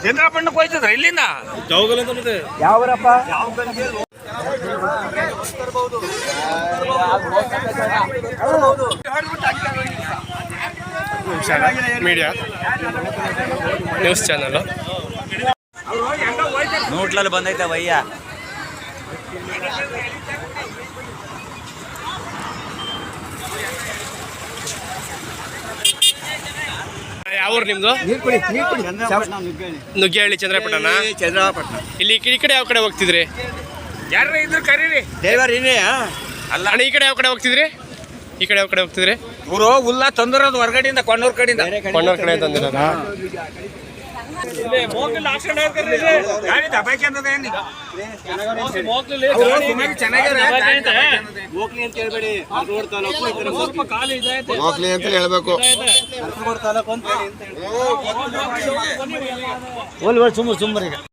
ಚಂದ್ರಪ್ಪಣ್ಣಕ್ಕೆ ಹೋಯ್ತದ್ರ ಇಲ್ಲಿಂದ ಯಾವರಪ್ಪ media news channel ನೋಟ್ಲಲ್ಲಿ ಬಂದೈತೆ ವಯ್ಯ. ಯಾವ ಊರು ನಿಮ್ದು? ನುಗ್ಗೇಹಳ್ಳಿ ಚಂದ್ರಪಟ್ಟಣ. ಇಲ್ಲಿ ಈ ಕಡೆ ಯಾವ ಕಡೆ ಹೋಗ್ತಿದ್ರಿ? ಯಾರ ಇದ್ರು ಕರೀರಿ. ಅಲ್ಲ ಅಣ್ಣ, ಈ ಕಡೆ ಯಾವ ಕಡೆ ಹೋಗ್ತಿದ್ರಿ? ಈ ಕಡೆ ಯಾವ ಕಡೆ ಹೋಗ್ತಿದ್ರಿ? ಇವರು ಹುಲ್ಲ ತಂದಿರೋದು ಹೊರಗಡೆಯಿಂದ ಕೊಣ್ಣೂರ್ ಕಡೆಯಿಂದ. ಕೊಂಡೂರ್ ಕಡೆ ತಂದಿರೋದ? ಮೋಕ್ಲಿ ಅಂತ ಹೇಳ್ಬೇಕು. ಸುಮ್ಮನೆ